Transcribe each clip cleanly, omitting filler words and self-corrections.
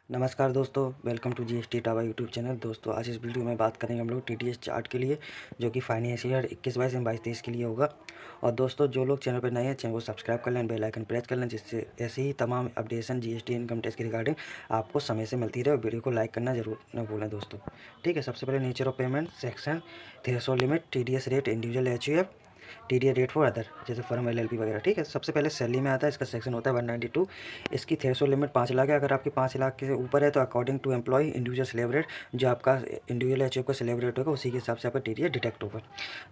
नमस्कार दोस्तों, welcome to GST टावा यूट्यूब चैनल। दोस्तों आज इस वीडियो में बात करेंगे हम लोग टीडीएस चार्ट के लिए, जो कि फाइनेंशियल ईयर 21-22 एवं 22-23 के लिए होगा। और दोस्तों जो लोग चैनल पर नए हैं, चैनल को सब्सक्राइब कर लें, बेल आइकन प्रेस कर लें, जिससे ऐसे ही तमाम अपडेशन जीएसटी इनकम टैक्स के रिगार्डिंग आपको समय से मिलती रहे। और वीडियो को लाइक करना जरूर न भूलें दोस्तों। ठीक है, सबसे पहले nature of payment section, threshold limit, TDS rate, individual HUF, TDA rate for other जैसे फर्म एलएलपी वगैरह। ठीक है, सबसे पहले सैलरी में आता है, इसका सेक्शन होता है 192। इसकी थ्रेशोल्ड लिमिट 5 लाख है। अगर आपकी 5 लाख के ऊपर है तो according to employ individual slab rate, जो आपका इंडिविजुअल एचओ का स्लैब रेट होगा उसी के हिसाब से आपका टीडीए डिटेक्ट होगा।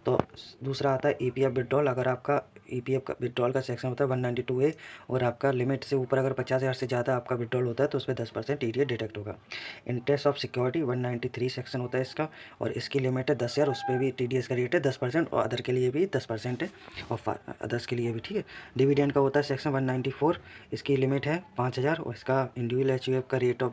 तो दूसरा आता है ईपीएफ विड्रॉल। अगर आपका ईपीएफ का विड्रॉल का सेक्शन होता है 192A और आपका लिमिट से ऊपर अगर 50,000 से ज़्यादा आपका विड्रॉल होता है तो उस पर 10% टीडीए डिटेक्ट होगा। इंटरेस्ट ऑफ सिक्योरिटी 193 सेक्शन होता है इसका, और इसकी लिमिट है 10,000। उस पर भी टीडीएस का रेट है 10%, और अदर के लिए भी 10% है, और अदर्स के लिए भी। ठीक है, डिविडेंड का होता है सेक्शन 194, इसकी लिमिट है 5,000, और इसका इंडिविजुअल एचयूएफ का रेट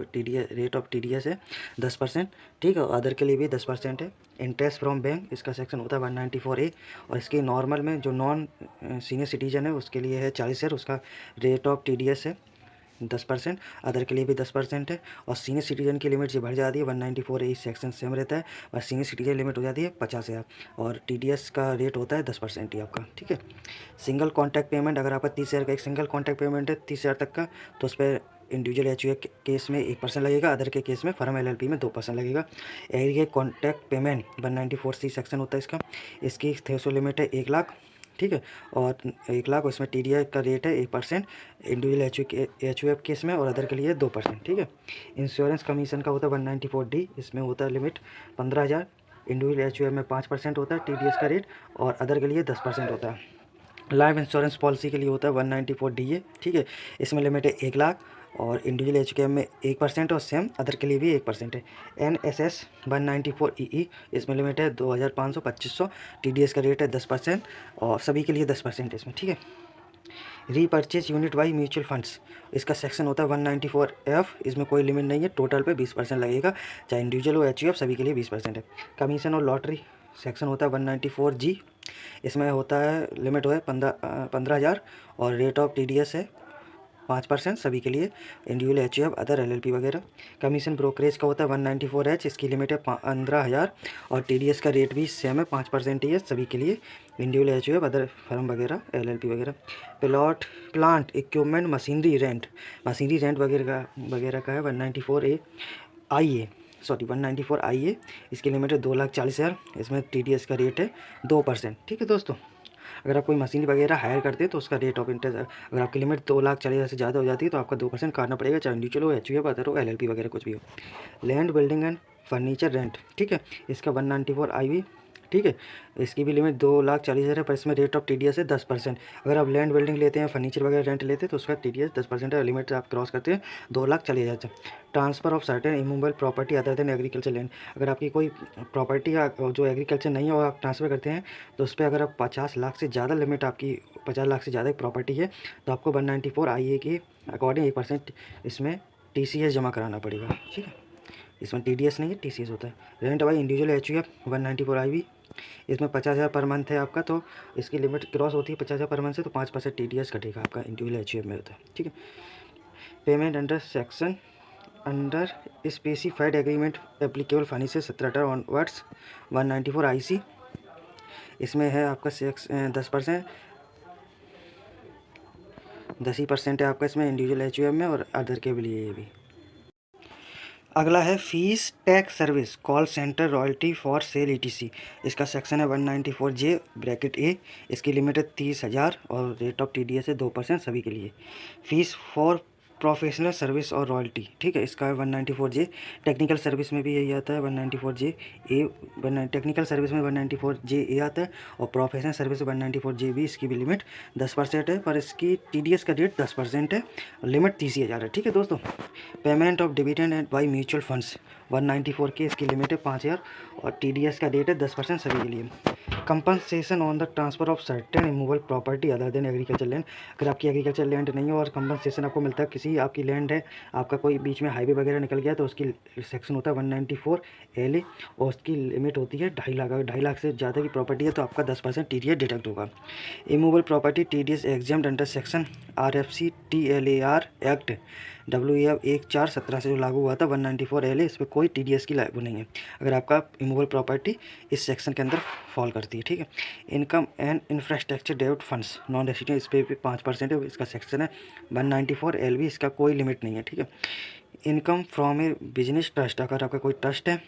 ऑफ टीडीएस है 10%। ठीक है, और अदर के लिए भी 10% है। इंटरेस्ट फ्रॉम बैंक, इसका सेक्शन होता है 194A, और इसकी नॉर्मल में जो नॉन सीनियर सिटीजन है उसके लिए है 40,000, उसका रेट ऑफ टीडीएस है 10%। अदर के लिए भी 10% है। और सीनियर सिटीजन की लिमिट जो बढ़ जाती है 194A सेक्शन सेम रहता है, और सीनियर सिटीजन लिमिट हो जाती है 50,000, और टीडीएस का रेट होता है 10% ही आपका। ठीक है, सिंगल कॉन्टैक्ट पेमेंट, अगर आपका 30,000 का एक सिंगल कॉन्टैक्ट पेमेंट है 30,000 तक का, तो उस पर इंडिविजुअल एचयूए के केस में 1% लगेगा, अदर के केस में फर्म एलएलपी में 2% लगेगा। Aggregate contact payment 194C section होता है इसका, इसकी थ्रेशोल्ड लिमिट है 1 लाख। ठीक है, और 1 लाख, उसमें टीडीआई का रेट है 1%, इंडिविजुअल एचयूएफ केस में, और अदर के लिए 2%। ठीक है, इंश्योरेंस कमीशन का होता है 194D, इसमें होता है लिमिट 15,000। इंडिविजुअल एचयूएफ में 5% होता है टीडीएस का रेट, और अदर के लिए 10% होता है। लाइफ इंश्योरेंस पॉलिसी के लिए होता है 194DA। ठीक है, इसमें लिमिट है 1 लाख, और इंडिविजुअल एचयूएफ में 1%, और सेम अदर के लिए भी 1% है। NSS 194EE, इसमें लिमिट है 2,500-2,500, टीडीएस का रेट है 10%, और सभी के लिए 10% इसमें। ठीक है, repurchase unit by mutual funds, इसका सेक्शन होता है 194F, इसमें कोई लिमिट नहीं है, टोटल पे 20% लगेगा, चाहे इंडिविजुअल हो एचयूएफ, सभी के लिए 20% है। कमीशन और लॉटरी सेक्शन होता है 194G, इसमें होता है लिमिट है 15,000, और रेट ऑफ टीडीएस है 5%, सभी के लिए, इंडिविजुअल एचयूएफ, अदर एलएलपी वगैरह। कमीशन ब्रोकरेज का होता है 194H, इसकी लिमिट है 15,000, और टीडीएस का रेट भी सेम है 5% ही है, सभी के लिए, इंडिविजुअल एचयूएफ, अदर फर्म वगैरह, एलएलपी वगैरह। प्लांट इक्विपमेंट मशीनरी रेंट वगैरह का है 194IA, इसकी लिमिट है 2,40,000, इसमें टीडीएस का रेट है 2%। ठीक है दोस्तों, अगर आप कोई मशीन वगैरह हायर करते हैं तो उसका रेट ऑफ इंटरेस्ट, अगर आपकी लिमिट 2,40,000 से ज़्यादा हो जाती है तो आपका 2% काटना पड़ेगा, चाहे इंडिविजुअल हो, एचयूएफ, अदर हो, एलएलपी वगैरह कुछ भी हो। Land building and furniture rent, ठीक है, इसका 194IB। ठीक है, इसकी भी लिमिट 2,40,000 है, पर इसमें रेट ऑफ टीडीएस है 10%। अगर आप लैंड बिल्डिंग लेते हैं, फर्नीचर वगैरह रेंट लेते हैं तो उसका टीडीएस 10% है, लिमिट आप क्रॉस करते हैं 2,40,000 से। Transfer of certain immovable property other than agriculture land, अगर आपकी कोई प्रॉपर्टी जो एग्रीकल्चर नहीं है और आप ट्रांसफ़र करते हैं तो उस पर अगर आप 50 लाख से ज़्यादा लिमिट, आपकी 50 लाख से ज़्यादा की प्रॉपर्टी है, तो आपको 194IA के अकॉर्डिंग 1% इसमें टीसीएस जमा कराना पड़ेगा। ठीक है, इसमें टीडीएस नहीं है, टीसीएस होता है। Rent by individual HUF 194IB, इसमें 50,000 पर मंथ है आपका, तो इसकी लिमिट क्रॉस होती है 50,000 पर मंथ से, तो 5% टीडीएस कटेगा आपका, इंडिविजुअल एचयूएफ में होता है। ठीक है, payment under specified agreement applicable financial 17 onwards 194IC, इसमें है आपका 10%, 10% है आपका इसमें इंडिविजुअल एचयूएफ में, और अदर के लिए भी। अगला है fees tax service call centre royalty for sale etc, इसका सेक्शन है 194J ब्रैकेट A, इसकी लिमिट है 30,000, और रेट ऑफ टीडीएस है 2% सभी के लिए। फीस फॉर प्रोफेशनल सर्विस और रॉयल्टी, ठीक है, इसका है 194J। टेक्निकल सर्विस में भी यही आता है 194J ए, टेक्निकल सर्विस में 194J ए आता है, और प्रोफेशनल सर्विस 194J भी, इसकी भी लिमिट 10% है, पर इसकी टीडीएस का रेट 10% है, लिमिट 30,000 है। ठीक है दोस्तों, payment of dividend and by mutual funds 194K, इसकी लिमिट है 5,000, और टीडीएस का रेट है 10% सभी के लिए। Compensation on the transfer of certain immovable property other than agriculture land, अगर आपकी एग्रीकल्चर लैंड नहीं हो और कंपनसेशन आपको मिलता है, किसी आपकी लैंड है, आपका कोई बीच में हाईवे वगैरह निकल गया, तो उसकी सेक्शन होता है 194LA, और उसकी लिमिट होती है 2.5 लाख। अगर 2.5 लाख से ज़्यादा की प्रॉपर्टी है तो आपका 10% टीडीएस डिडक्ट होगा। Immovable property TDS examined under section RFC TLAR act WEF 1417 से जो लागू हुआ था 194L है, इस पर कोई TDS की लागू नहीं है अगर आपका इमूवेबल प्रॉपर्टी इस सेक्शन के अंदर फॉल करती है। ठीक है। इनकम एंड इंफ्रास्ट्रक्चर डेब्ट फंड्स नॉन रेसिडेंट, इस पर भी 5% है, इसका सेक्शन है 194L भी, इसका कोई लिमिट नहीं है। ठीक है। Income from a business trust, अगर आपका कोई ट्रस्ट है,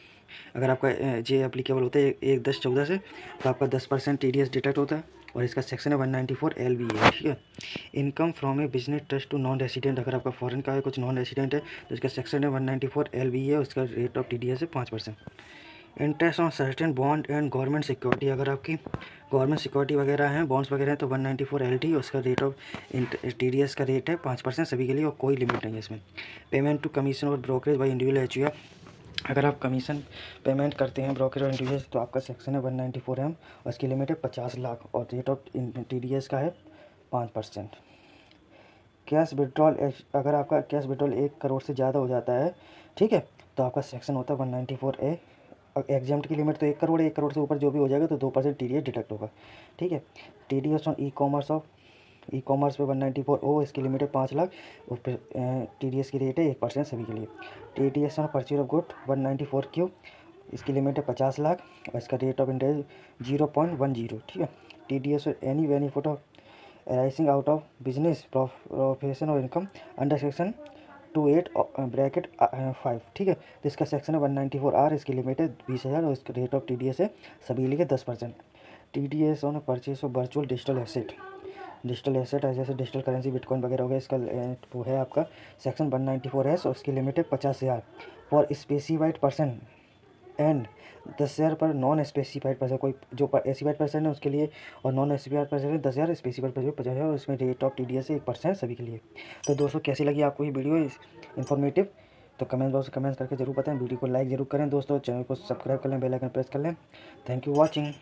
अगर आपका जे एप्लीकेबल होता है 1/10/14 से, तो आपका 10% TDS डिडक्ट होता है और इसका सेक्शन है 194L भी है। ठीक है। Income from a business trust to non resident, अगर आपका फॉरेन का है, कुछ नॉन रेसिडेंट है, तो इसका सेक्शन है 194L भी है और इसका रेट ऑफ TDS है 5%। Interest on certain bond and government security, अगर आपकी गवर्नमेंट सिक्योरिटी वगैरह हैं, बॉन्ड्स वगैरह हैं, तो 194LT और उसका रेट ऑफ TDS का रेट है 5% सभी के लिए और कोई लिमिट नहीं है इसमें। पेमेंट टू कमीशन और ब्रोकरेज बाई इंडिविजुअल HUF, अगर आप कमीशन पेमेंट करते हैं ब्रोकर और इंडिविजुअल, तो आपका सेक्शन है 194M और इसकी लिमिट है 50 लाख और रेट ऑफ TDS का है 5%। कैश विड्रॉल, अगर आपका कैश विड्रॉल 1 करोड़ से ज़्यादा हो जाता है, ठीक है, तो आपका सेक्शन होता है 194A। एग्जाम्प्ट की लिमिट तो 1 करोड़ है, 1 करोड़ से ऊपर जो भी हो जाएगा तो 2% TDS डिडक्ट होगा। ठीक है। TDS ऑन ई कॉमर्स पे 194O, इसकी लिमिट है 5 लाख, उस पर TDS की रेट है 1% सभी के लिए। TDS on purchase of good 194Q, इसकी लिमिट है 50 लाख और इसका रेट ऑफ इंटरेस्ट 0.10। ठीक है। TDS any benefit of arising out of business profession और इनकम अंडर सेक्शन 28 ब्रैकेट 5। ठीक है। तो इसका सेक्शन है 194R, इसकी लिमिट है 20,000 और इसका रेट ऑफ TDS है सभी लिए 10%। TDS on purchase of virtual digital asset है, जैसे डिजिटल करेंसी बिटकॉइन वगैरह हो गया, इसका वो है आपका सेक्शन 194S और इसकी लिमिट है 50,000 फॉर स्पेसिफाइड पर्सन एंड 10,000 पर नॉन स्पेसिफाइड पर्सन, कोई जो स्पेसिफाइड पर्सन है उसके लिए, और नॉन स्पेसिफाइड पर्सन है 10,000, स्पेसिफाइड पर्सन 50,000 और इसमें रेट ऑफ TDS है 1% सभी के लिए। तो दोस्तों कैसी लगी आपको ये वीडियो इन्फॉर्मेटिव, तो कमेंट बॉक्स में कमेंट्स करके जरूर बताएं। वीडियो को लाइक जरूर करें दोस्तों, चैनल को सब्सक्राइब कर लें, बेल आइकन प्रेस कर लें। Thank you watching.